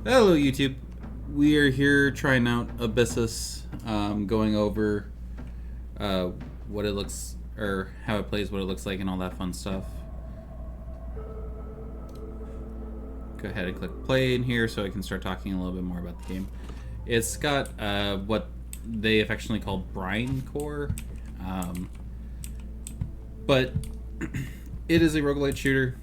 Hello YouTube. We are here trying out Abyssus, going over what it looks, or how it plays, what it looks like, and all that fun stuff. Go ahead and click play in here so I can start talking a little bit more about the game. It's got what they affectionately call Brine core, but it is a roguelite shooter.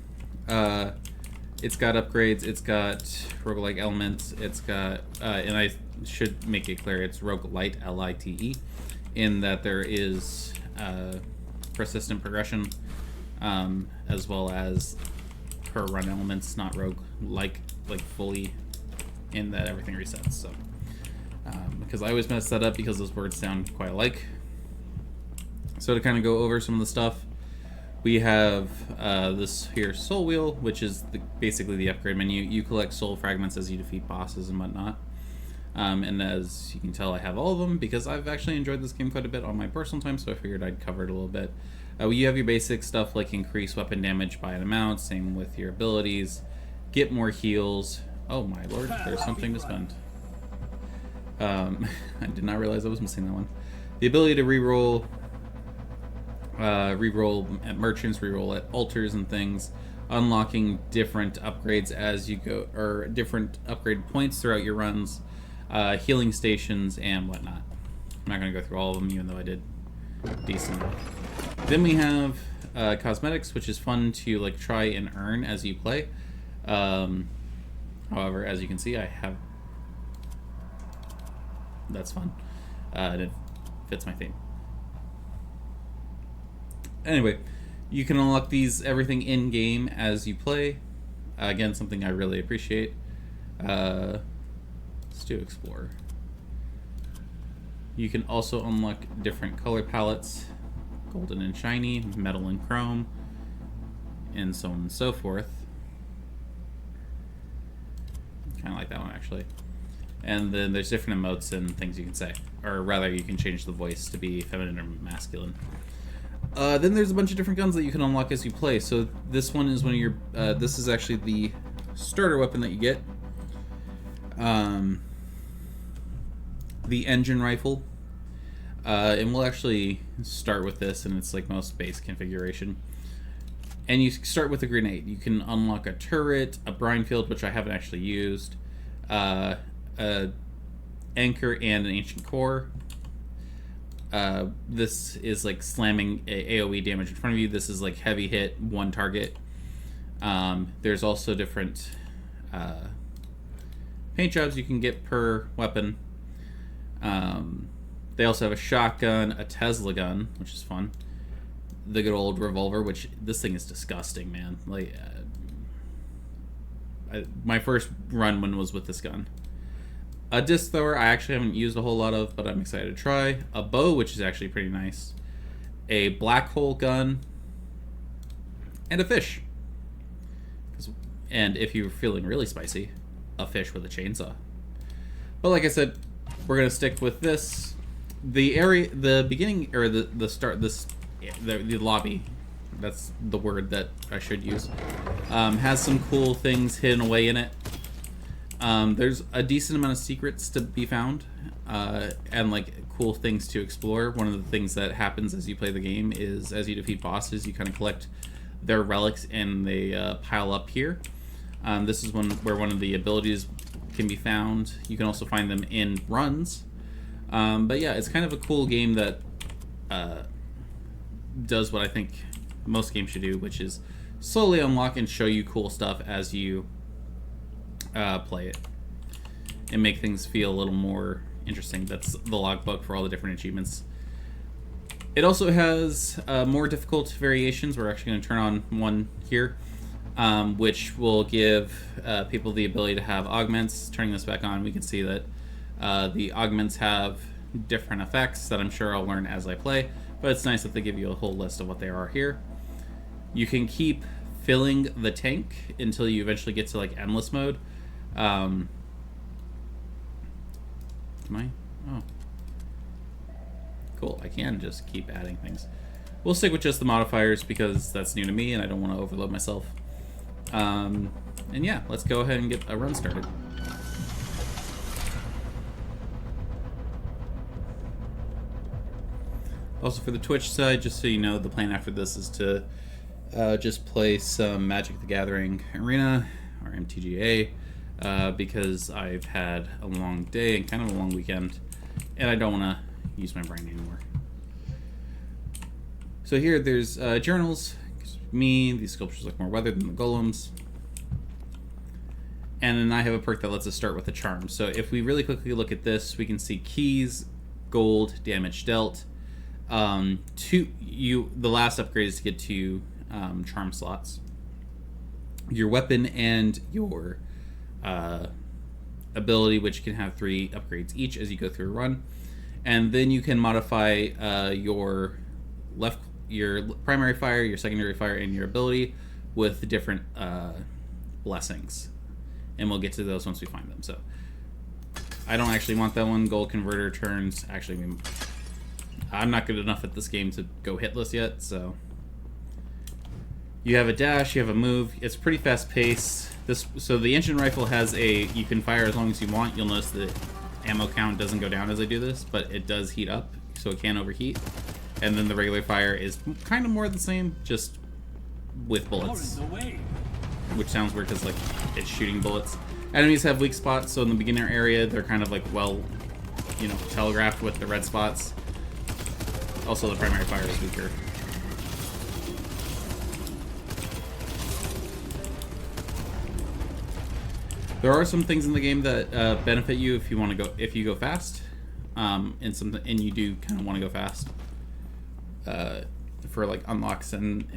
It's got upgrades, it's got roguelike elements, it's got, and I should make it clear, it's roguelite, L-I-T-E, in that there is persistent progression, as well as per run elements, not roguelike, like fully, in that everything resets, so. Because I always mess that up because those words sound quite alike. So to kind of go over some of the stuff, we have this here soul wheel, which is basically the upgrade menu. You collect soul fragments as you defeat bosses and whatnot. And as you can tell, I have all of them because I've actually enjoyed this game quite a bit on my personal time, so I figured I'd cover it a little bit. You have your basic stuff like increase weapon damage by an amount, same with your abilities, get more heals. Oh my lord, there's something to spend. I did not realize I was missing that one. The ability to reroll at merchants, reroll at altars and things, unlocking different upgrades as you go, or different upgrade points throughout your runs, healing stations and whatnot. I'm not going to go through all of them, even though I did decent. Then we have cosmetics, which is fun to like try and earn as you play. However, as you can see, I have. That's fun. And it fits my theme. Anyway, you can unlock these everything in game as you play. Again, something I really appreciate. Let's do explore. You can also unlock different color palettes, golden and shiny, metal and chrome, and so on and so forth. Kind of like that one actually. And then there's different emotes and things you can say, or rather, you can change the voice to be feminine or masculine. Then there's a bunch of different guns that you can unlock as you play. So this one is one of your, this is actually the starter weapon that you get. The engine rifle. And we'll actually start with this, and it's like most base configuration. And you start with a grenade. You can unlock a turret, a brine field, which I haven't actually used, a anchor, and an ancient core. This is like slamming AoE damage in front of you. This is like heavy hit, one target. There's also different paint jobs you can get per weapon. They also have a shotgun, a Tesla gun, which is fun. The good old revolver, which this thing is disgusting, man. Like my first run one was with this gun. A disc thrower I actually haven't used a whole lot of, but I'm excited to try. A bow, which is actually pretty nice. A black hole gun. And a fish. And if you're feeling really spicy, a fish with a chainsaw. But like I said, we're going to stick with this. The beginning, or the start, the lobby, that's the word that I should use, has some cool things hidden away in it. There's a decent amount of secrets to be found, and like cool things to explore. One of the things that happens as you play the game is as you defeat bosses, you kind of collect their relics and they pile up here. This is where one of the abilities can be found. You can also find them in runs. But yeah, it's kind of a cool game that does what I think most games should do, which is slowly unlock and show you cool stuff as you play it and make things feel a little more interesting. That's the logbook for all the different achievements. It also has more difficult variations. We're actually going to turn on one here, which will give people the ability to have augments. Turning this back on, we can see that the augments have different effects that I'm sure I'll learn as I play, but it's nice that they give you a whole list of what they are here. You can keep filling the tank until you eventually get to like endless mode. Am I? Oh. Cool, I can just keep adding things. We'll stick with just the modifiers because that's new to me and I don't want to overload myself. And yeah, let's go ahead and get a run started. Also for the Twitch side, just so you know, the plan after this is to just play some Magic the Gathering Arena, or MTGA, because I've had a long day and kind of a long weekend, and I don't want to use my brain anymore. So here, there's journals. Me, these sculptures look more weathered than the golems. And then I have a perk that lets us start with a charm. So if we really quickly look at this, we can see keys, gold, damage dealt. The last upgrade is to get 2 charm slots. Your weapon and your ability, which can have 3 upgrades each as you go through a run. And then you can modify your primary fire, your secondary fire, and your ability with different blessings. And we'll get to those once we find them. So I don't actually want that one. Gold converter turns. Actually, I'm not good enough at this game to go hitless yet. So you have a dash, you have a move. It's pretty fast pace. So the engine rifle has you can fire as long as you want. You'll notice the ammo count doesn't go down as I do this, but it does heat up, so it can overheat. And then the regular fire is kind of more the same, just with bullets. Which sounds weird because, like, it's shooting bullets. Enemies have weak spots, so in the beginner area, they're kind of, like, well, telegraphed with the red spots. Also, the primary fire is weaker. There are some things in the game that benefit you if you go fast, and you do kind of want to go fast. For like unlocks and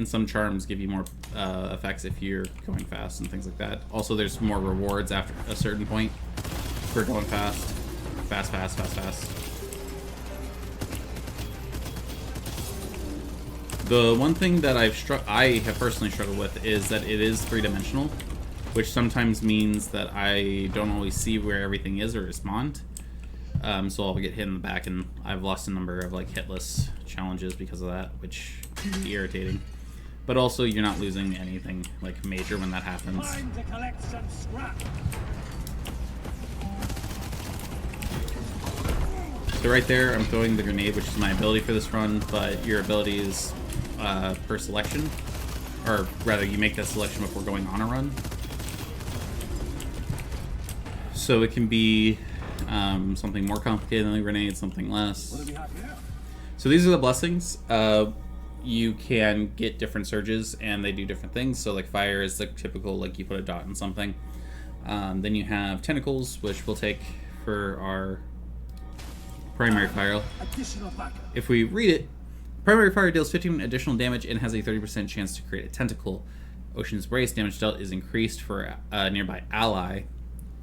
some charms give you more effects if you're going fast and things like that. Also, there's more rewards after a certain point for going fast. Fast. The one thing that I have personally struggled with is that it is 3-dimensional, which sometimes means that I don't always see where everything is or is spawned. So I'll get hit in the back, and I've lost a number of like hitless challenges because of that, which can be irritating. But also, you're not losing anything like major when that happens. Time to collect some scrap. So right there, I'm throwing the grenade, which is my ability for this run, but your ability is per selection, or rather, you make that selection before going on a run. So it can be something more complicated than the grenade, something less. What do we have here? So these are the blessings. You can get different surges, and they do different things. So like fire is the typical, like you put a dot in something. Then you have tentacles, which we'll take for our primary fire. If we read it, primary fire deals 15 additional damage and has a 30% chance to create a tentacle. Ocean's Brace damage dealt is increased for a nearby ally.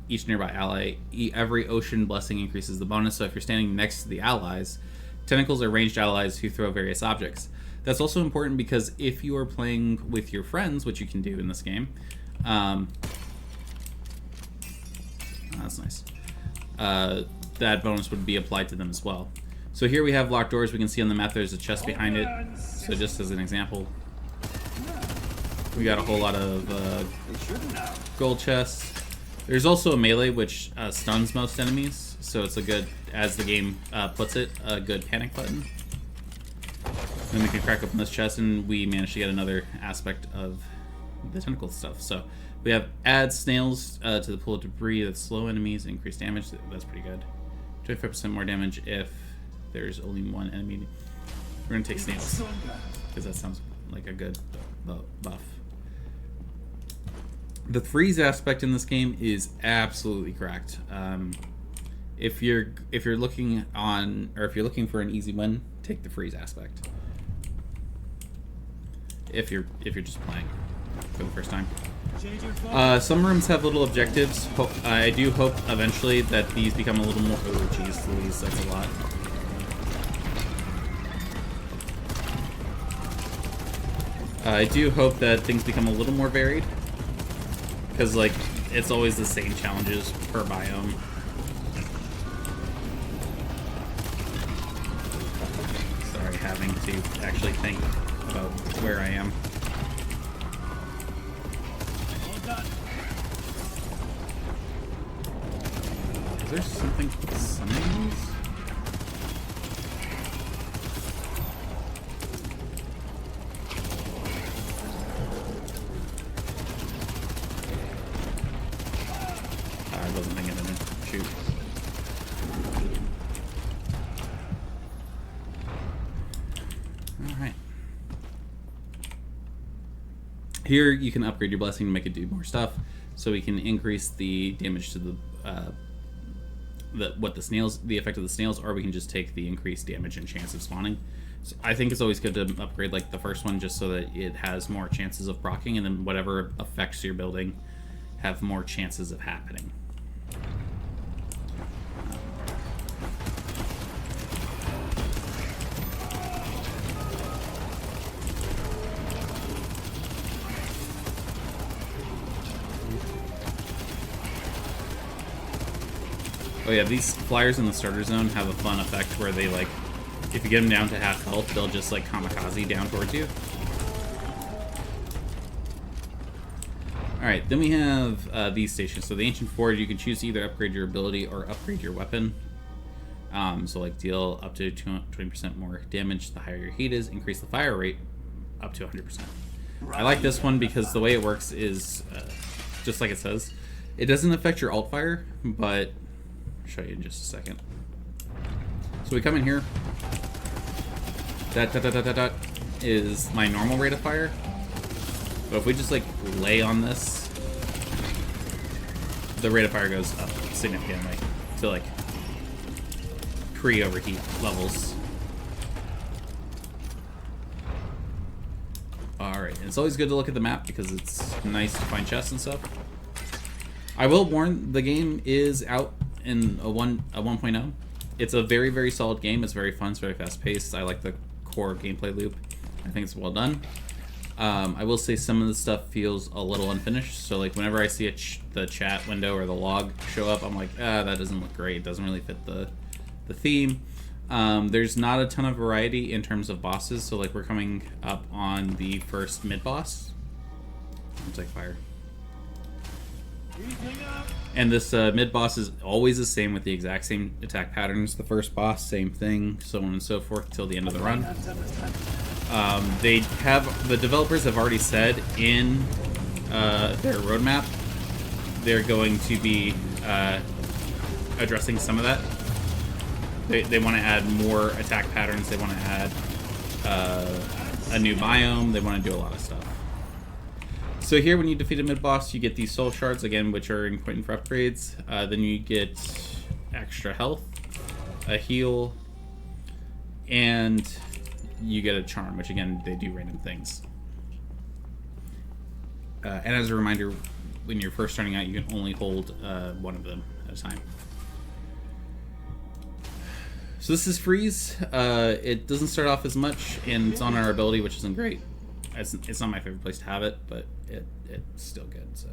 Each nearby ally, every ocean blessing increases the bonus. So if you're standing next to the allies, tentacles are ranged allies who throw various objects. That's also important because if you are playing with your friends, which you can do in this game, that's nice. That bonus would be applied to them as well. So here we have locked doors. We can see on the map there's a chest behind it. So just as an example, we got a whole lot of gold chests. There's also a melee which stuns most enemies, so it's a good, as the game puts it, a good panic button. Then we can crack open this chest, and we manage to get another aspect of the tentacle stuff. So we have add snails to the pool of debris that slow enemies, increase damage. That's pretty good. 25% more damage if there's only one enemy. We're gonna take snails because that sounds like a good buff. The freeze aspect in this game is absolutely cracked. If you're looking for an easy win, take the freeze aspect. If you're just playing for the first time. Some rooms have little objectives. I do hope eventually that these become a little more. Oh, jeez, Louise, that's a lot. I do hope that things become a little more varied. Because, like, it's always the same challenges per biome. Sorry, having to actually think about where I am. Is there something summoning these? wasn't thinking of it. Shoot. Alright. Here you can upgrade your blessing to make it do more stuff. So we can increase the damage to the effect of the snails, or we can just take the increased damage and chance of spawning. So I think it's always good to upgrade like the first one just so that it has more chances of proccing, and then whatever effects you're building have more chances of happening. Oh yeah, these flyers in the starter zone have a fun effect where they, like, if you get them down to half health, they'll just, like, kamikaze down towards you. Alright, then we have these stations. So the Ancient Forge, you can choose to either upgrade your ability or upgrade your weapon. So, like, deal up to 20% more damage the higher your heat is, increase the fire rate up to 100%. I like this one because the way it works is, just like it says, it doesn't affect your alt fire, but I'll show you in just a second. So we come in here. That is my normal rate of fire. But if we just like lay on this, the rate of fire goes up significantly to like pre-overheat levels. Alright, it's always good to look at the map because it's nice to find chests and stuff. I will warn, the game is out in a 1.0. It's a very, very solid game. It's very fun. It's very fast-paced. I like the core gameplay loop. I think it's well done. I will say some of the stuff feels a little unfinished. So, like, whenever I see the chat window or the log show up, I'm like, that doesn't look great. It doesn't really fit the theme. There's not a ton of variety in terms of bosses. So, like, we're coming up on the first mid-boss. It's like fire. And this mid-boss is always the same with the exact same attack patterns. The first boss, same thing, so on and so forth, till the end of the run. The developers have already said in their roadmap they're going to be addressing some of that. They want to add more attack patterns. They want to add a new biome. They want to do a lot of stuff. So here, when you defeat a mid-boss, you get these soul shards, again, which are important for upgrades. Then you get extra health, a heal, and you get a charm, which, again, they do random things. And as a reminder, when you're first starting out, you can only hold one of them at a time. So this is Freeze. It doesn't start off as much, and it's on our ability, which isn't great. It's not my favorite place to have it, but it's still good. So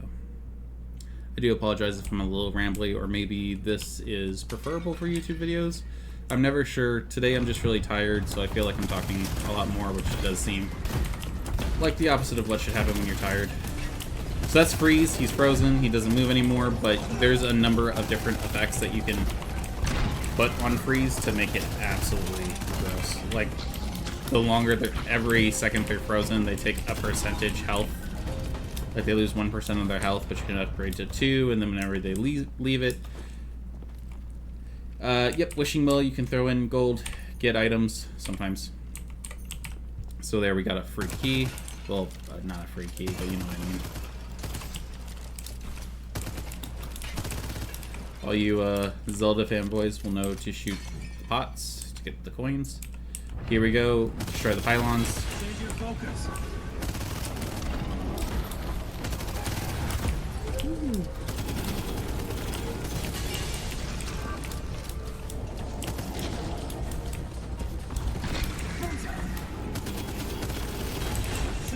I do apologize if I'm a little rambly, or maybe this is preferable for YouTube videos. I'm never sure. Today I'm just really tired, so I feel like I'm talking a lot more, which does seem like the opposite of what should happen when you're tired. So that's Freeze. He's frozen. He doesn't move anymore, but there's a number of different effects that you can put on Freeze to make it absolutely gross. Like, the longer every second they're frozen, they take a percentage health. Like, they lose 1% of their health, but you can upgrade to 2, and then whenever they leave it. Yep, Wishing Well, you can throw in gold, get items, sometimes. So there we got a free key. Well, not a free key, but you know what I mean. All you Zelda fanboys will know to shoot the pots to get the coins. Here we go. Destroy the pylons. Change your focus.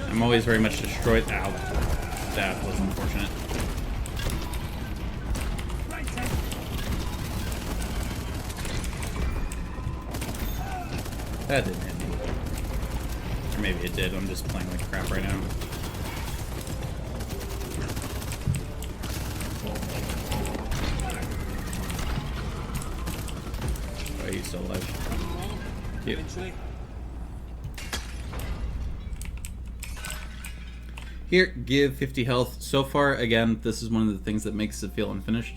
I'm always very much destroyed. Ow. That was unfortunate. That didn't hit me. Or maybe it did. I'm just playing like crap right now. Oh, he's still alive. Cute. Here, give 50 health. So far, again, this is one of the things that makes it feel unfinished.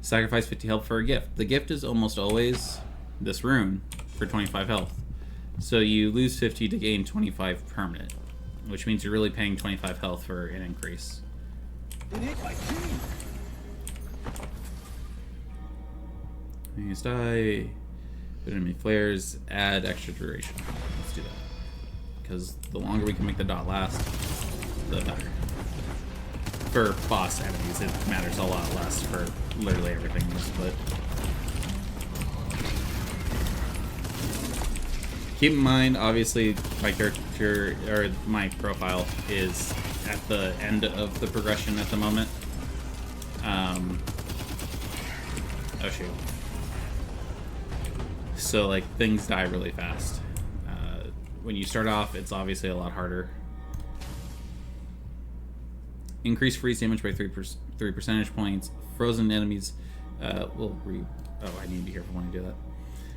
Sacrifice 50 health for a gift. The gift is almost always this rune for 25 health. So you lose 50 to gain 25 permanent, which means you're really paying 25 health for an increase. It hit my team. Use die. Put enemy flares. Add extra duration. Let's do that. Because the longer we can make the dot last, the better. For boss enemies, it matters a lot less for literally everything in this split. Keep in mind, obviously, my character, or my profile, is at the end of the progression at the moment. Oh shoot. So, like, things die really fast. When you start off, it's obviously a lot harder. Increase freeze damage by 3 percentage points. Frozen enemies will Oh, I need to be careful when I do that.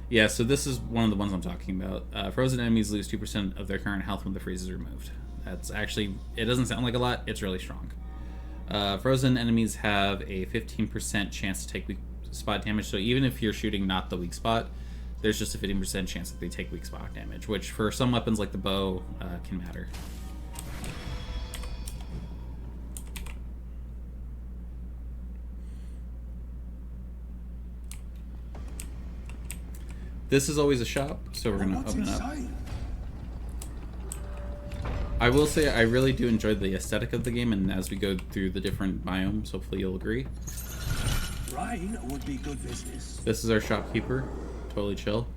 Yeah, so this is one of the ones I'm talking about. Frozen enemies lose 2% of their current health when the freeze is removed. That's actually, it doesn't sound like a lot, it's really strong. Frozen enemies have a 15% chance to take weak spot damage, so even if you're shooting not the weak spot, there's just a 15% chance that they take weak spot damage, which for some weapons like the bow can matter. This is always a shop, so we're going to open it up. I will say I really do enjoy the aesthetic of the game, and as we go through the different biomes, hopefully you'll agree. Brine would be good business. This is our shopkeeper. Totally chill.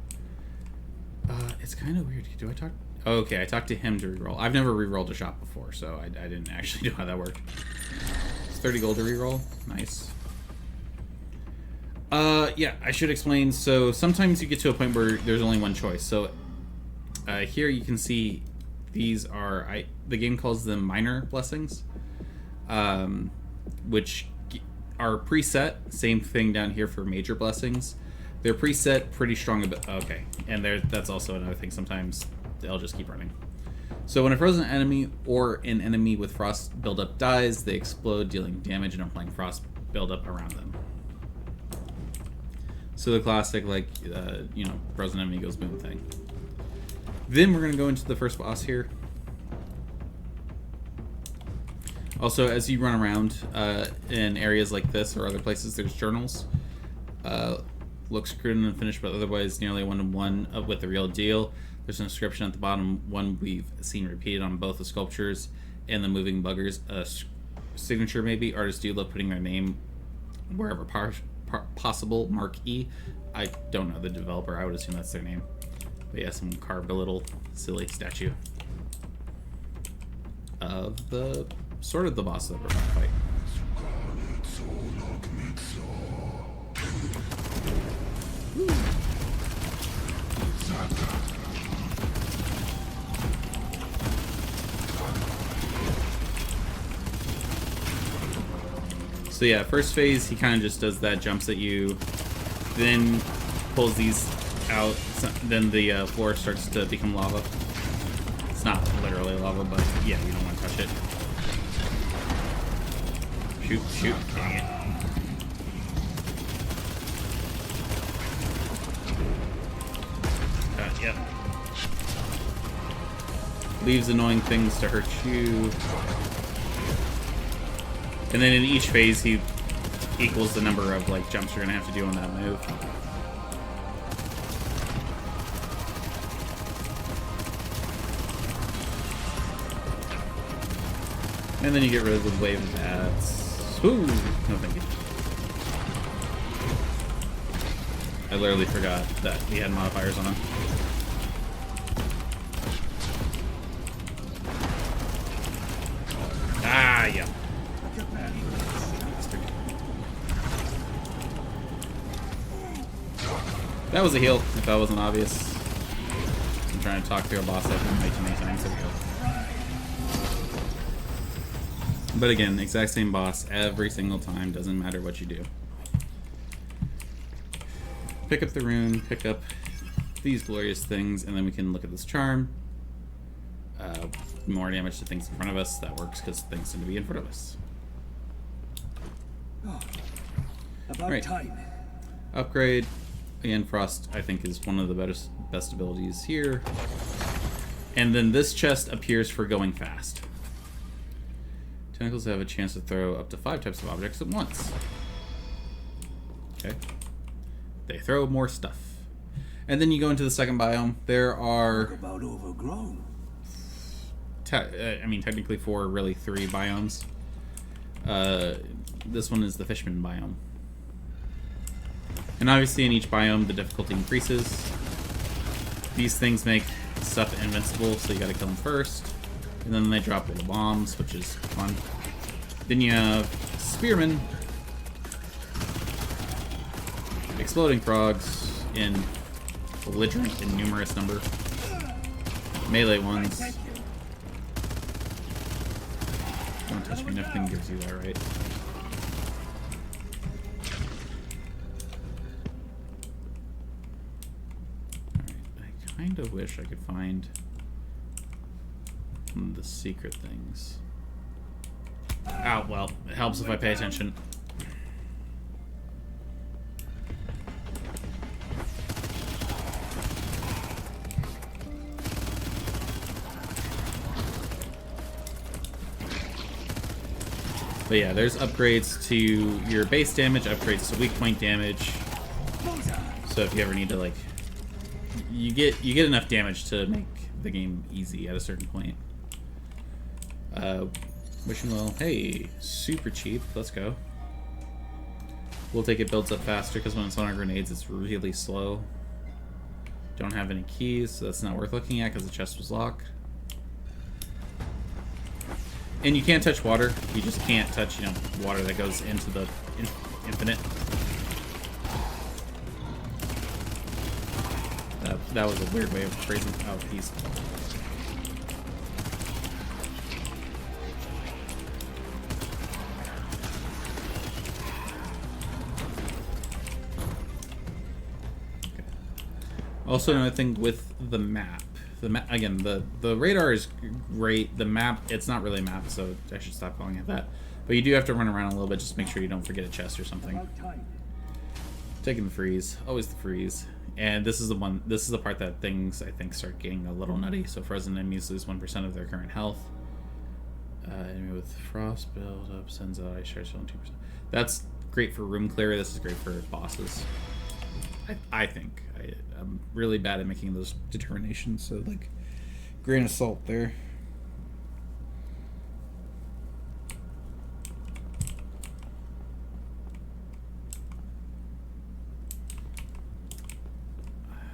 It's kind of weird. Do I talk? Oh, okay, I talked to him to reroll. I've never rerolled a shop before, so I didn't actually know how that worked. It's 30 gold to reroll. Nice. Yeah, I should explain. So sometimes you get to a point where there's only one choice. So here you can see these are, the game calls them minor blessings, which are preset. Same thing down here for major blessings. They're preset, pretty strong. Okay, and that's also another thing. Sometimes they'll just keep running. So when a frozen enemy or an enemy with frost buildup dies, they explode, dealing damage and applying frost buildup around them. So the classic, like, frozen enemy goes boom thing. Then we're going to go into the first boss here. Also, as you run around in areas like this or other places, there's journals. Looks crude and unfinished, but otherwise nearly one-to-one with the real deal. There's an inscription at the bottom, one we've seen repeated on both the sculptures and the moving buggers. Signature, maybe. Artists do love putting their name wherever possible. Mark E. I don't know the developer. I would assume that's their name. But yeah, someone carved a little silly statue of the sort of the boss that we're about to fight. So yeah, first phase, he kind of just does that, jumps at you, then pulls these out, then the floor starts to become lava. It's not literally lava, but yeah, you don't want to touch it. Shoot, dang it. Yep. Leaves annoying things to hurt you. And then in each phase, he equals the number of like jumps you're gonna have to do on that move. And then you get rid of the wave of bats. Ooh, no thank you. I literally forgot that he had modifiers on him. Ah, yeah. That was a heal, if that wasn't obvious. I'm trying to talk through a boss that way too many times. There we go. But again, exact same boss every single time, doesn't matter what you do. Pick up the rune, pick up these glorious things, and then we can look at this charm. More damage to things in front of us. That works because things tend to be in front of us. About Right. time. Upgrade. Again, Frost, I think, is one of the best abilities here. And then this chest appears for going fast. Tentacles have a chance to throw up to 5 types of objects at once. Okay. They throw more stuff. And then you go into the second biome. There are... Talk about overgrown. technically 4, really 3 biomes. This one is the Fishman biome. And obviously in each biome the difficulty increases. These things make stuff invincible, so you gotta kill them first. And then they drop little bombs, which is fun. Then you have Spearmen. Exploding frogs in belligerent and numerous number. Melee ones. Don't touch me, nothing gives you that, right? I kind of wish I could find the secret things. Oh, well, it helps if I pay attention. But yeah, there's upgrades to your base damage, upgrades to weak point damage. So if you ever need to, like, you get enough damage to make the game easy at a certain point. Wishing well, hey, super cheap. Let's go. We'll take it builds up faster because when it's on our grenades, it's really slow. Don't have any keys, so that's not worth looking at because the chest was locked. And you can't touch water. You just can't touch, you know, water that goes into the infinite. That was a weird way of phrasing. Oh, he's. Okay. Also, another thing with the map. Again, the radar is great. The map, it's not really a map, so I should stop calling it that. But you do have to run around a little bit, just make sure you don't forget a chest or something. Taking the freeze, always the freeze. And this is the part that things, I think, start getting a little nutty. So frozen enemies lose 1% of their current health. Enemy with frost build up sends out ice shards on 2%. That's great for room clear. This is great for bosses. I think. I'm really bad at making those determinations, so like, grain of salt there.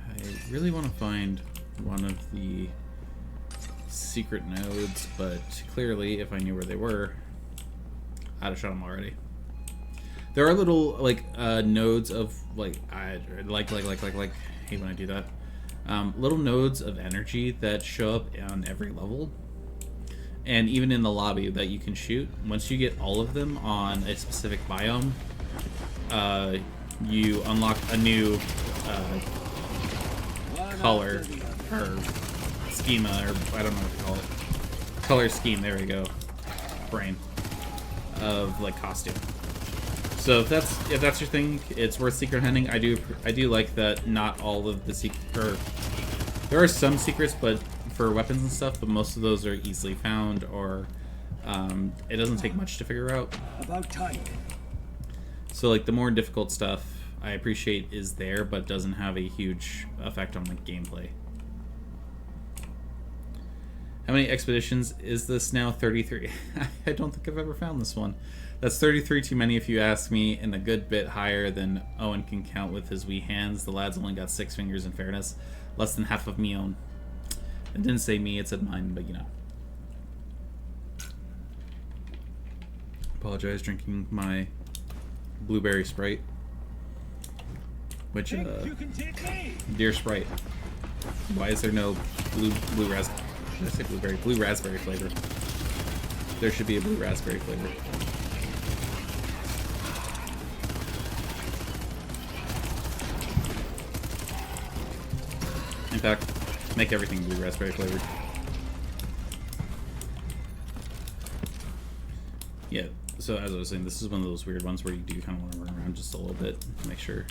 I really want to find one of the secret nodes, but clearly, if I knew where they were, I'd have shot them already. There are little like nodes of like I hate when I do that. Little nodes of energy that show up on every level, and even in the lobby that you can shoot. Once you get all of them on a specific biome, you unlock a new color or schema, or I don't know what to call it. Color scheme. There we go. Brain of like costume. So if that's your thing, it's worth secret hunting. I do like that not all of the there are some secrets, but for weapons and stuff, but most of those are easily found, or it doesn't take much to figure out. About time. So like the more difficult stuff, I appreciate is there, but doesn't have a huge effect on the gameplay. How many expeditions is this now? 33. I don't think I've ever found this one. That's 33 too many if you ask me, and a good bit higher than Owen can count with his wee hands. The lad's only got 6 fingers in fairness. Less than half of me own. It didn't say me, it said mine, but you know. Apologize, drinking my blueberry Sprite. Which, dear Sprite, why is there no blue raspberry? Should I say blueberry? Blue raspberry flavor. There should be a blue raspberry flavor. In fact, make everything blue raspberry flavored. Yeah, So as I was saying, this is one of those weird ones where you do kind of want to run around just a little bit to make sure.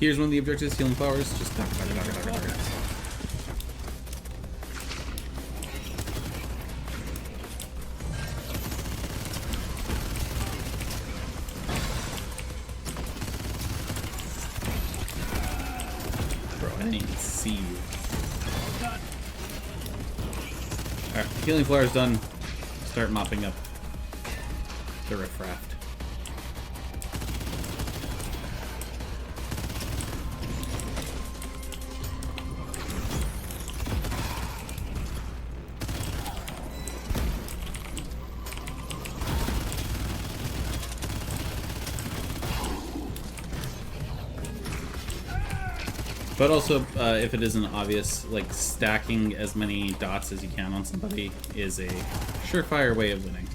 Here's one of the objectives, healing flowers. Just knock. Bro, I didn't even see you. Alright, healing flowers done. Start mopping up the riffraff. But also, if it isn't obvious, like stacking as many dots as you can on somebody is a surefire way of winning.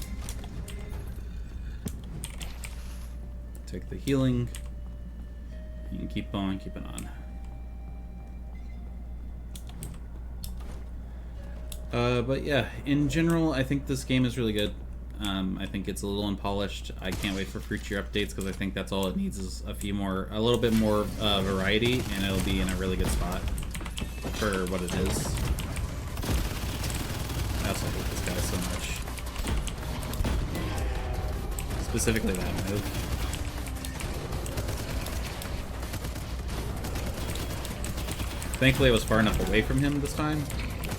Take the healing. You can keep on keeping on. But yeah, in general, I think this game is really good. I think it's a little unpolished. I can't wait for future updates because I think that's all it needs is a little bit more variety, and it'll be in a really good spot for what it is. I also hate this guy so much. Specifically that move. Thankfully I was far enough away from him this time,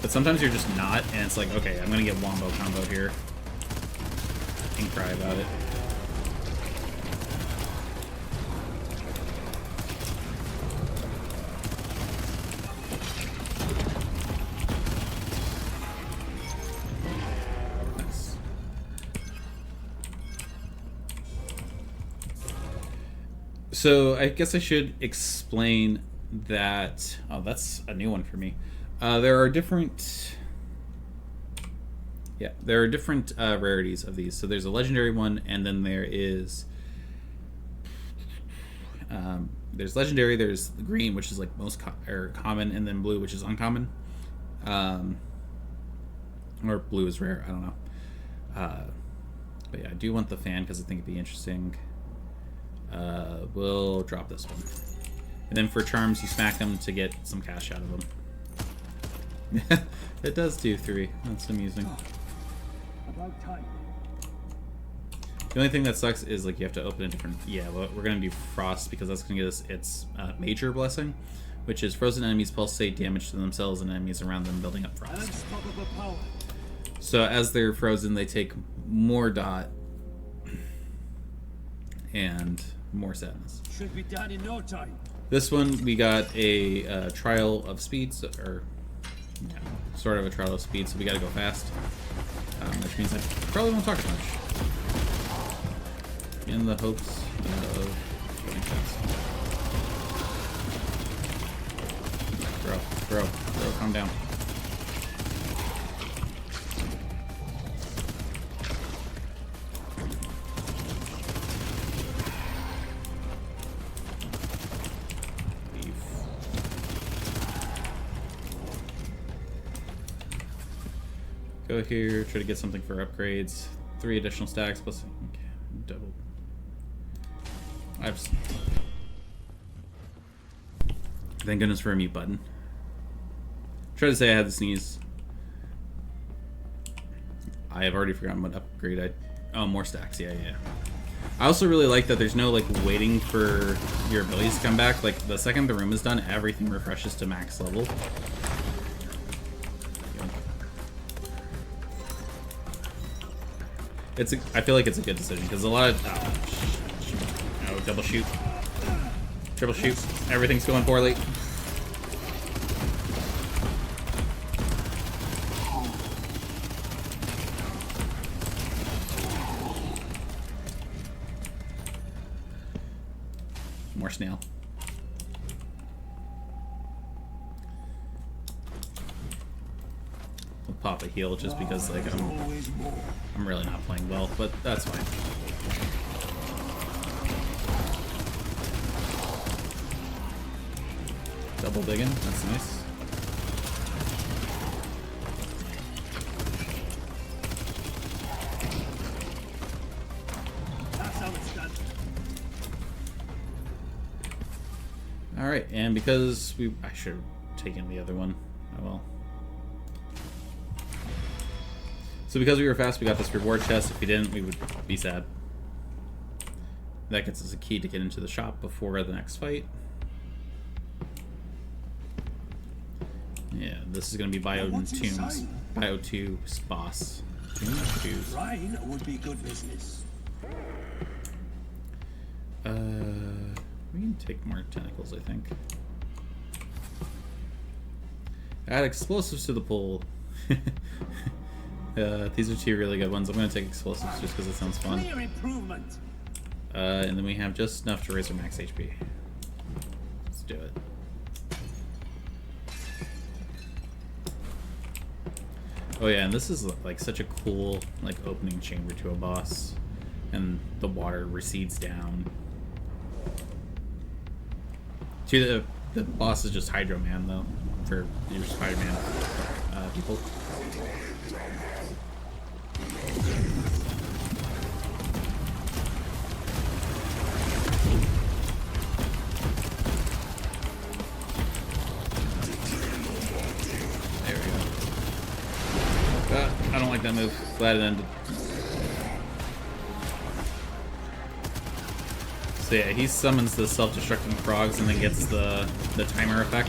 but sometimes you're just not, and it's like, okay, I'm gonna get wombo combo here. And cry about it. Nice. So I guess I should explain that. Oh, that's a new one for me. There are different. Yeah, there are different rarities of these. So there's a legendary one, and then there is there's legendary. There's the green, which is like most common, and then blue, which is uncommon. Or blue is rare. I don't know. But yeah, I do want the fan because I think it'd be interesting. We'll drop this one, and then for charms, you smack them to get some cash out of them. It does do 3. That's amusing. About time. The only thing that sucks is like you have to open a different. Yeah, well, we're gonna do frost because that's gonna get us its major blessing, which is frozen enemies pulsate damage to themselves and enemies around them, building up frost. Unstoppable power. So as they're frozen, they take more dot and more sadness. Should be done in no time. This one we got a trial of speed, or yeah, sort of a trial of speed, so we gotta go fast. Which means I probably won't talk too much. In the hopes of going fast. Bro, calm down. Go here, try to get something for upgrades. 3 additional stacks plus double. Thank goodness for a mute button. Try to say I had to sneeze. I have already forgotten what upgrade oh, more stacks. Yeah. I also really like that there's no like waiting for your abilities to come back. Like the second the room is done, everything refreshes to max level. I feel like it's a good decision because a lot of double shoot, triple shoot, everything's going poorly. More snail. We'll pop a heal just because like I'm really not playing well, but that's fine. Double digging, that's nice. Alright, and because I should have taken the other one. Oh well. So because we were fast, we got this reward chest. If we didn't, we would be sad. That gets us a key to get into the shop before the next fight. Yeah, this is going to be Bio 2 boss. Brine would be good business. We can take more tentacles, I think. Add explosives to the pool. These are two really good ones. I'm going to take explosives just because it sounds fun. Clear improvement. And then we have just enough to raise our max HP. Let's do it. Oh yeah, and this is like such a cool like opening chamber to a boss, and the water recedes down. The boss is just Hydro Man though, for your Spider-Man people. I don't like that move. Glad it ended. So yeah, he summons the self-destructing frogs and then gets the timer effect.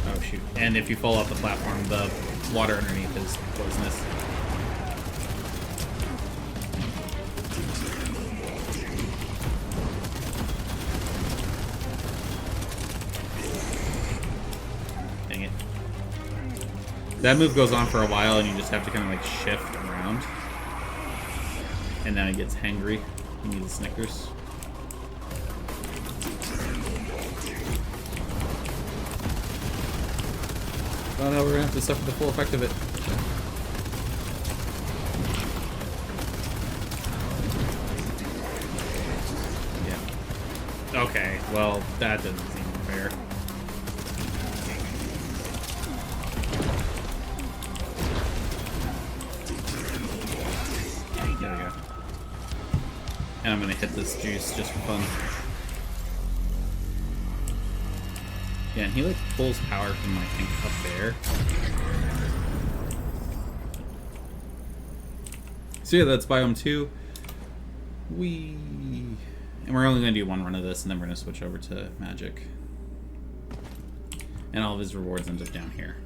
Oh shoot. And if you fall off the platform, the water underneath is poisonous. Dang it. That move goes on for a while and you just have to kind of like shift around. And now he gets hangry. He needs a Snickers. Oh no, we're gonna have to suffer the full effect of it. Yeah. Okay, well, that doesn't seem fair. There we go. And I'm gonna hit this juice just for fun. Yeah, and he like pulls power from I think up there. So yeah, that's biome 2. And we're only gonna do one run of this, and then we're gonna switch over to magic. And all of his rewards end up down here.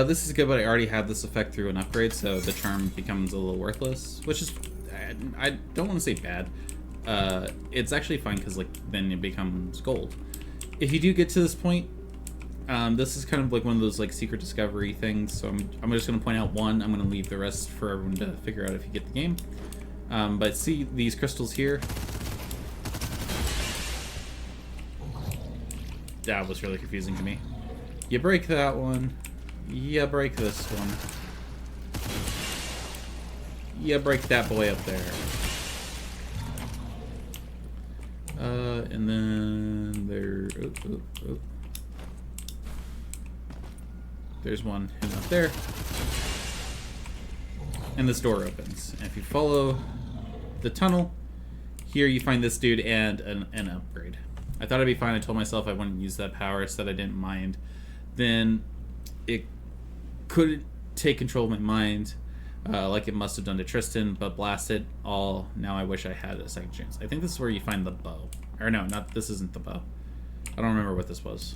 This is good, but I already have this effect through an upgrade, so the charm becomes a little worthless, which is, I don't want to say bad. It's actually fine, because like then it becomes gold. If you do get to this point, this is kind of like one of those like secret discovery things, so I'm just going to point out one. I'm going to leave the rest for everyone to figure out if you get the game. But see these crystals here? That was really confusing to me. You break that one. Yeah, break this one. Yeah, break that boy up there. And then there. There's one hidden up there. And this door opens. And if you follow the tunnel, here you find this dude and an upgrade. I thought it'd be fine. I told myself I wouldn't use that power, so that I didn't mind. Then it couldn't take control of my mind like it must have done to Tristan, but blast it all. Now I wish I had a second chance. I think this is where you find the bow. Or no, this isn't the bow. I don't remember what this was.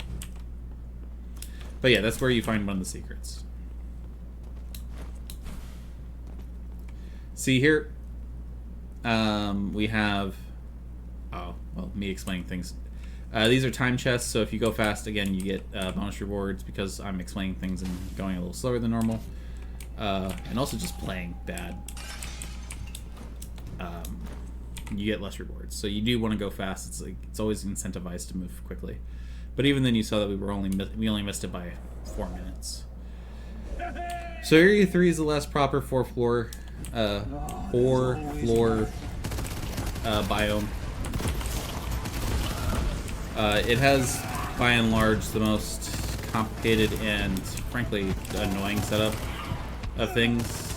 But yeah, that's where you find one of the secrets. See here, we have, oh, well, me explaining things. These are time chests, so if you go fast, again, you get bonus rewards because I'm explaining things and going a little slower than normal. And also just playing bad. You get less rewards. So you do want to go fast. It's always incentivized to move quickly. But even then you saw that we only missed it by 4 minutes. So Area 3 is the last proper 4-floor biome. It has, by and large, the most complicated and, frankly, annoying setup of things.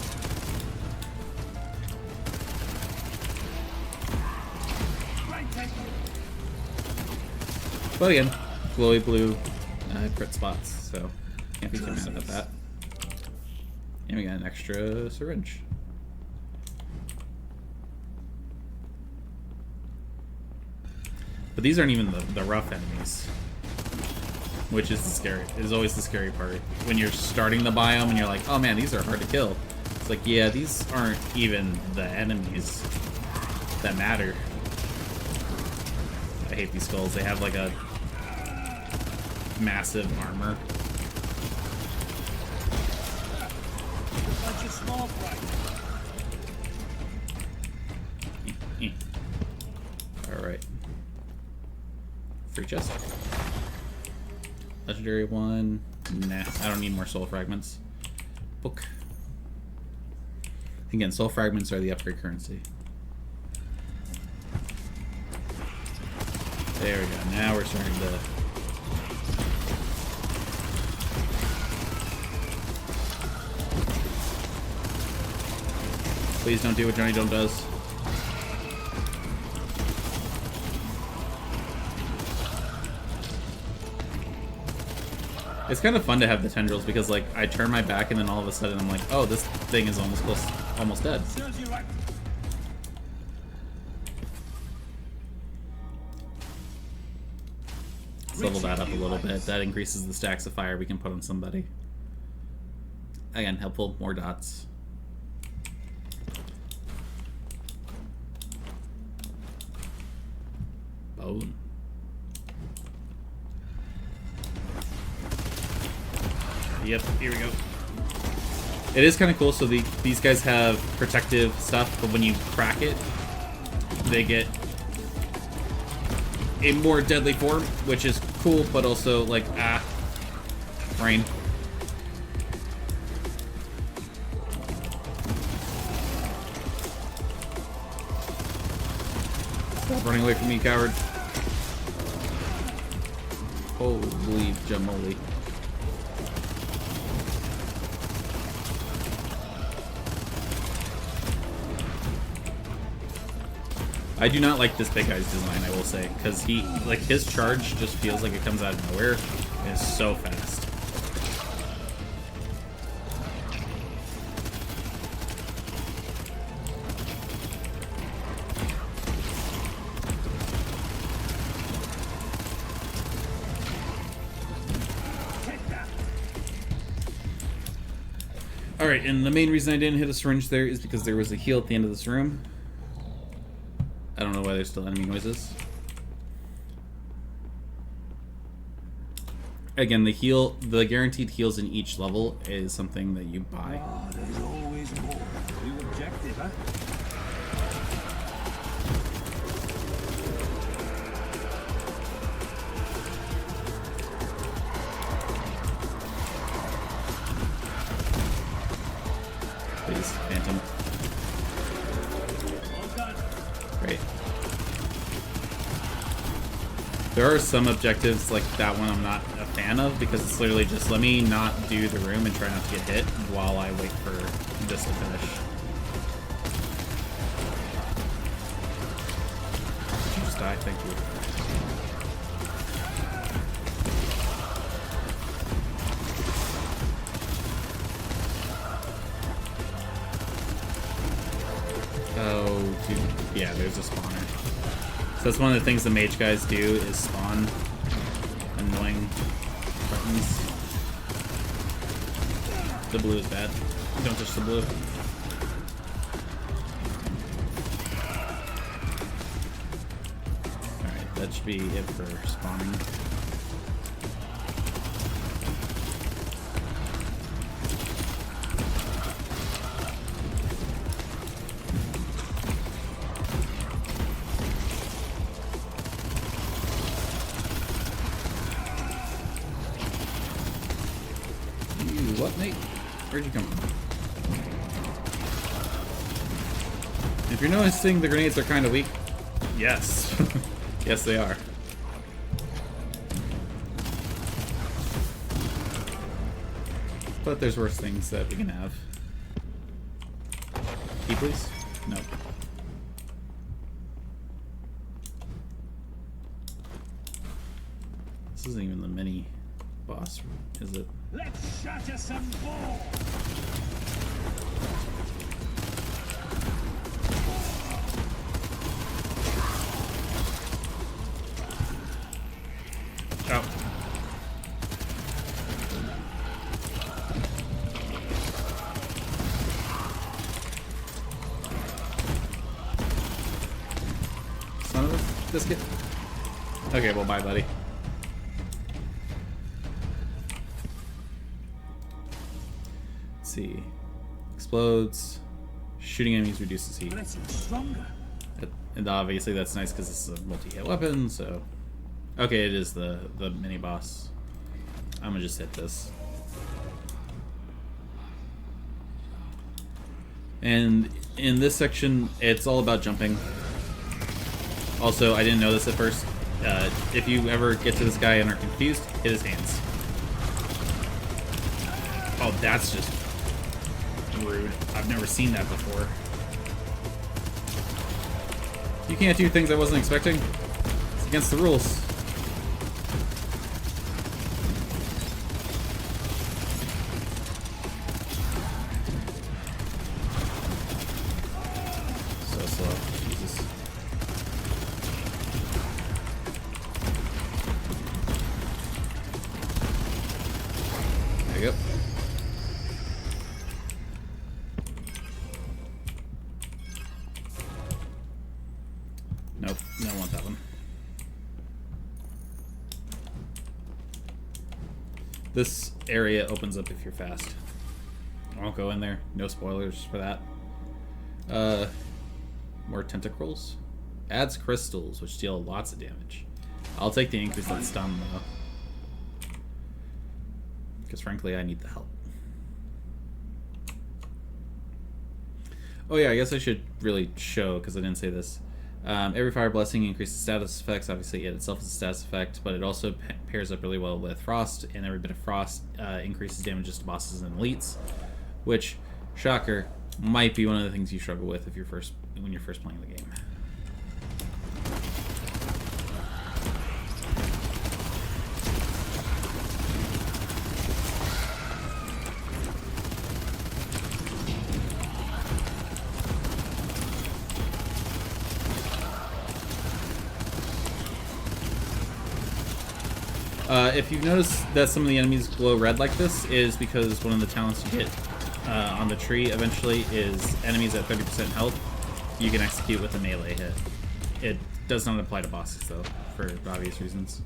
But again, glowy blue crit spots, so can't be too mad about that. And we got an extra syringe. But these aren't even the rough enemies, which is the scary. Is always the scary part when you're starting the biome and you're like, oh man, these are hard to kill. It's like, yeah, these aren't even the enemies that matter. I hate these skulls. They have like a massive armor. Alright. Free chest. Legendary one. Nah, I don't need more soul fragments. Book. Again, soul fragments are the upgrade currency. There we go. Now we're starting to... Please don't do what Johnny Dome does. It's kind of fun to have the tendrils because, like, I turn my back and then all of a sudden I'm like, oh, this thing is almost close, almost dead. Let's level that up a little bit. That increases the stacks of fire we can put on somebody. Again, helpful. More dots. Bone. Yep, here we go. It is kind of cool. So these guys have protective stuff, but when you crack it, they get a more deadly form, which is cool, but also like, Brine. Stop running away from me, coward. Holy jamoli. I do not like this big guy's design, I will say, because he, like, his charge just feels like it comes out of nowhere. It's so fast. Alright, and the main reason I didn't hit a syringe there is because there was a heal at the end of this room. I don't know why there's still enemy noises. Again, the guaranteed heals in each level is something that you buy. Ah, there's always more. New objective, huh? Please, Phantom. Great. There are some objectives like that one I'm not a fan of because it's literally just let me not do the room and try not to get hit while I wait for this to finish. Did you just die? Thank you. Oh, dude. Yeah, there's a spawner. So that's one of the things the mage guys do is spawn annoying buttons. The blue is bad. Don't touch the blue. Alright, that should be it for spawning. What, mate? Where'd you come from? If you're noticing the grenades are kind of weak, yes. Yes, they are. But there's worse things that we can have. Key, please? No. This isn't even the mini boss, is it? Let's shatter some more. Oh. Son of a biscuit. Okay, well, bye, buddy. Let's see. Explodes. Shooting enemies reduces heat. Let's get stronger. And obviously that's nice because this is a multi-hit weapon, so... Okay, it is the mini-boss. I'm gonna just hit this. And in this section, it's all about jumping. Also, I didn't know this at first. If you ever get to this guy and are confused, hit his hands. Oh, that's just rude. I've never seen that before. You can't do things I wasn't expecting. It's against the rules. So slow. Jesus. There you go. Nope, don't want that one. This area opens up if you're fast. I won't go in there. No spoilers for that. More tentacles. Adds crystals, which deal lots of damage. I'll take the increase on stun, though. Because frankly, I need the help. Oh yeah, I guess I should really show, because I didn't say this. Every fire blessing increases status effects. Obviously, it itself is a status effect, but it also pairs up really well with frost, and every bit of frost increases damages to bosses and elites, which, shocker, might be one of the things you struggle with if when you're first playing the game. If you've noticed that some of the enemies glow red like this, is because one of the talents you get on the tree eventually is enemies at 30% health you can execute with a melee hit. It does not apply to bosses, though, for obvious reasons.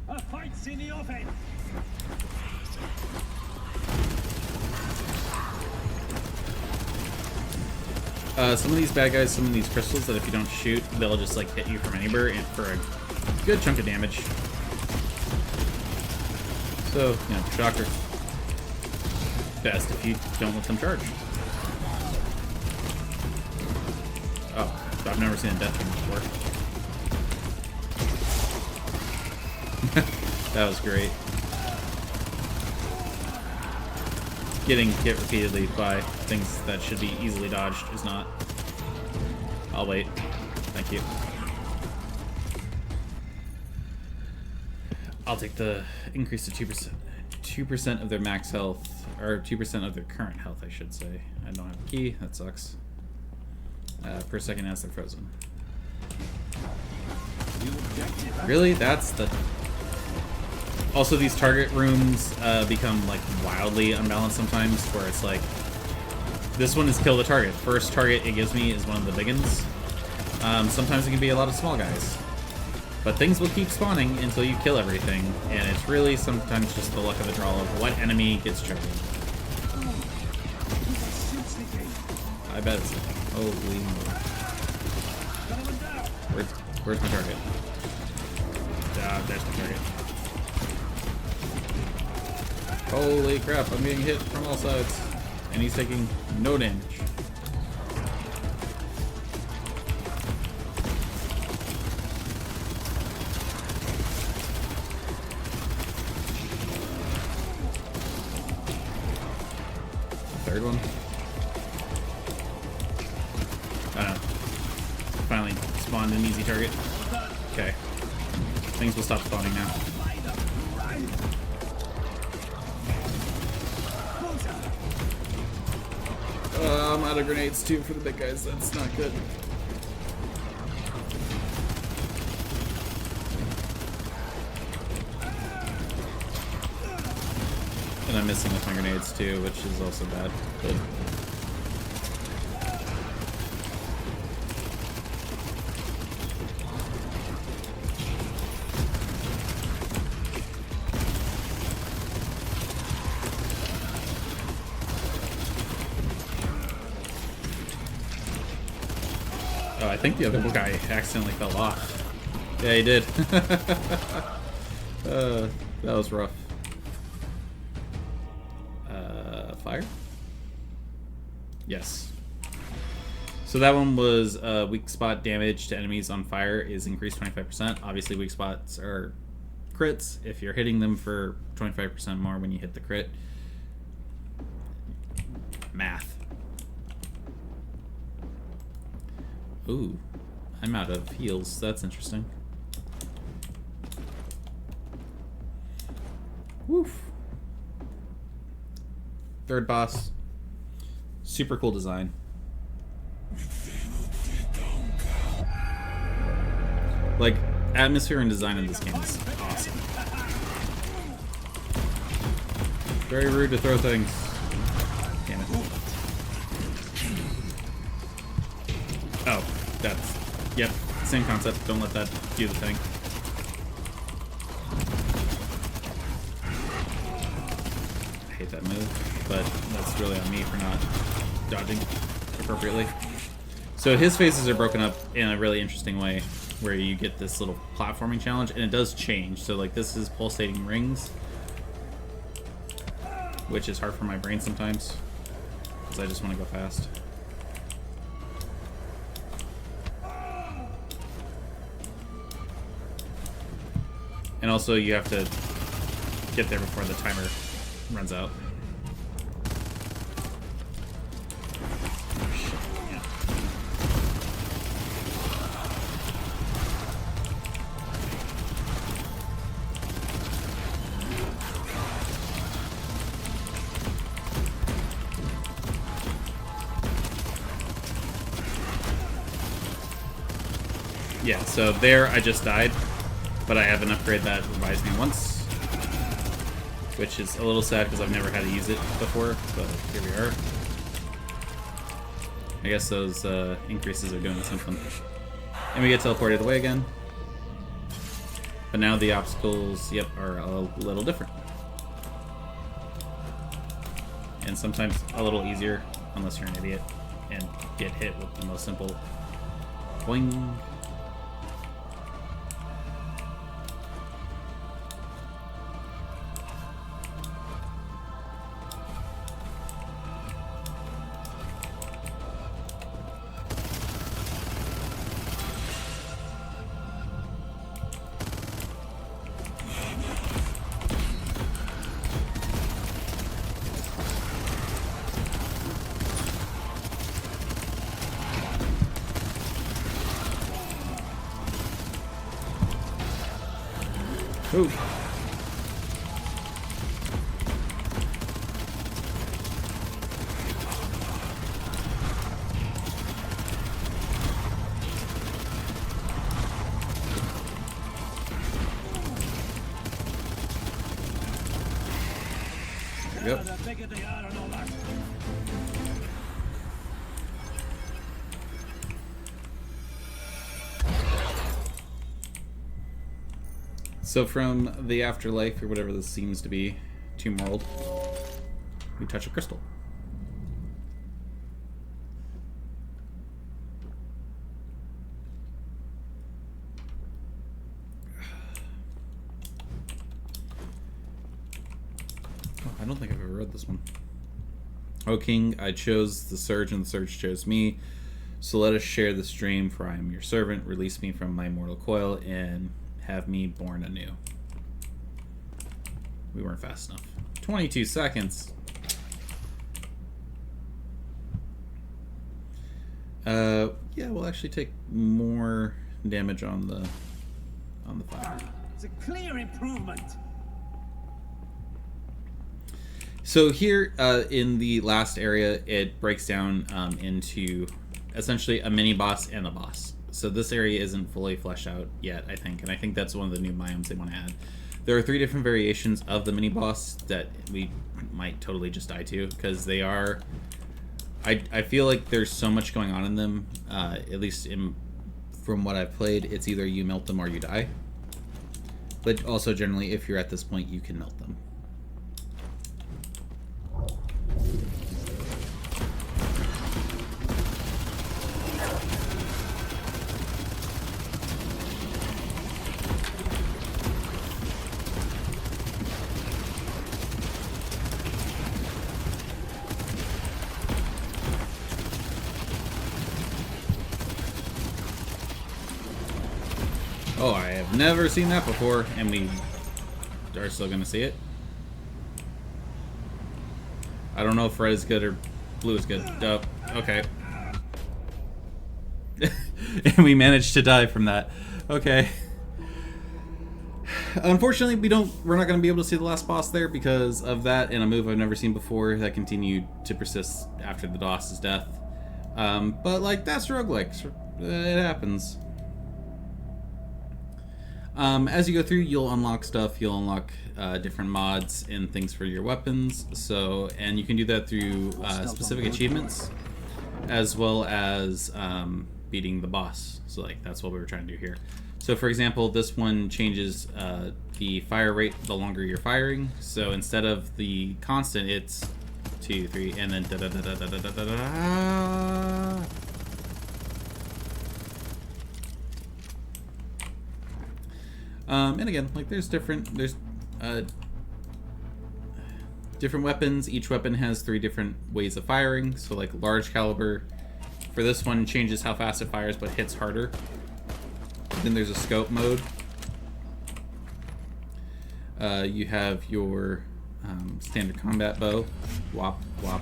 A fight's in the offense. Some of these bad guys, some of these crystals that if you don't shoot, they'll just like hit you from anywhere and for a good chunk of damage. So, you know, shocker. Best if you don't let them charge. Oh, I've never seen a death one before. That was great. Getting hit repeatedly by things that should be easily dodged is not. I'll wait. Thank you. I'll take the increase to 2%. 2% of their max health, or 2% of their current health, I should say. I don't have a key. That sucks. Per second as they're frozen. Really? That's the... Also, these target rooms become like wildly unbalanced sometimes, where it's like, this one is kill the target. First target it gives me is one of the big ones. Sometimes it can be a lot of small guys. But things will keep spawning until you kill everything, and it's really sometimes just the luck of the draw of what enemy gets triggered. I bet it's... Holy... Where's my target? There's my target. Holy crap, I'm getting hit from all sides. And he's taking no damage. third one. I don't know. Finally spawned an easy target. Okay. Things will stop spawning now. I'm out of grenades too for the big guys. That's not good. And I'm missing with my grenades too, which is also bad. But oh, I think the other guy accidentally fell off. Yeah, he did. That was rough. Fire? Yes. So that one was weak spot damage to enemies on fire is increased 25%. Obviously, weak spots are crits. If you're hitting them for 25% more when you hit the crit. Math. Ooh, I'm out of heals. That's interesting. Woof. Third boss. Super cool design. Like, atmosphere and design in this game is awesome. Very rude to throw things. Damn it. Oh, that's... Yep, same concept. Don't let that do the thing. I hate that move. But that's really on me for not dodging appropriately. So his phases are broken up in a really interesting way, where you get this little platforming challenge, and it does change. So like this is pulsating rings, which is hard for my brain sometimes, because I just want to go fast. And also you have to get there before the timer runs out. Yeah, so there I just died, but I have an upgrade that revives me once, which is a little sad because I've never had to use it before, but here we are. I guess those increases are doing something. And we get teleported away again. But now the obstacles, yep, are a little different. And sometimes a little easier, unless you're an idiot, and get hit with the most simple boing. Ooh. There we go. So from the afterlife, or whatever this seems to be, Tomb World, we touch a crystal. Oh, I don't think I've ever read this one. O King, I chose the Surge, and the Surge chose me. So let us share this dream, for I am your servant. Release me from my mortal coil, and have me born anew. We weren't fast enough. 22 seconds. Yeah, we'll actually take more damage on the fire. It's a clear improvement. So here in the last area, it breaks down into essentially a mini boss and a boss. So this area isn't fully fleshed out yet, I think, and I think that's one of the new biomes they want to add. There are 3 different variations of the mini boss that we might totally just die to, because they are... I feel like there's so much going on in them, at least from what I've played, it's either you melt them or you die. But also generally, if you're at this point, you can melt them. Oh, I have never seen that before, and we are still going to see it. I don't know if red is good or blue is good. Oh, okay. And we managed to die from that. Okay. Unfortunately, we're not going to be able to see the last boss there because of that and a move I've never seen before that continued to persist after the boss's death. But, like, that's roguelikes. It happens. As you go through, you'll unlock stuff. You'll unlock different mods and things for your weapons. And you can do that through specific achievements, as well as beating the boss. So, like, that's what we were trying to do here. So, for example, this one changes the fire rate the longer you're firing. So instead of the constant, it's 2, 3, and then da da da da da da da da. And again, like there's different weapons. Each weapon has 3 different ways of firing. So like large caliber, for this one changes how fast it fires but hits harder. Then there's a scope mode. You have your standard combat bow, whop whop.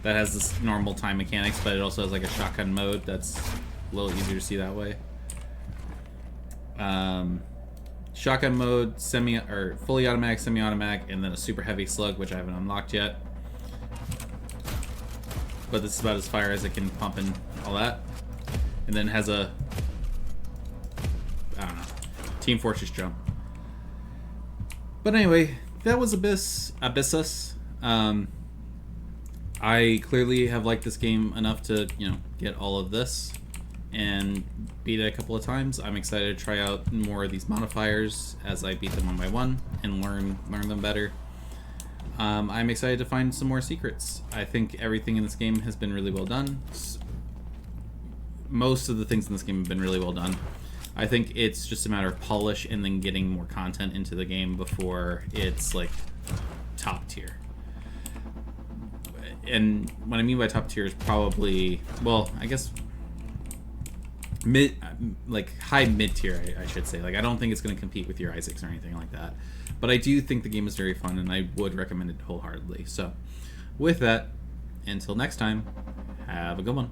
That has this normal time mechanics, but it also has like a shotgun mode that's a little easier to see that way. Shotgun mode, fully automatic, semi-automatic, and then a super heavy slug, which I haven't unlocked yet. But this is about as fire as it can pump and all that. And then it has a, I don't know, Team Fortress jump. But anyway, that was Abyssus. I clearly have liked this game enough to, get all of this and beat it a couple of times. I'm excited to try out more of these modifiers as I beat them one by one and learn them better. I'm excited to find some more secrets. I think everything in this game has been really well done. Most of the things in this game have been really well done. I think it's just a matter of polish and then getting more content into the game before it's like top tier. And what I mean by top tier is probably, well, I guess high mid tier, I should say. Like, I don't think it's going to compete with your Isaacs or anything like that. But I do think the game is very fun, and I would recommend it wholeheartedly. So, with that, until next time, have a good one.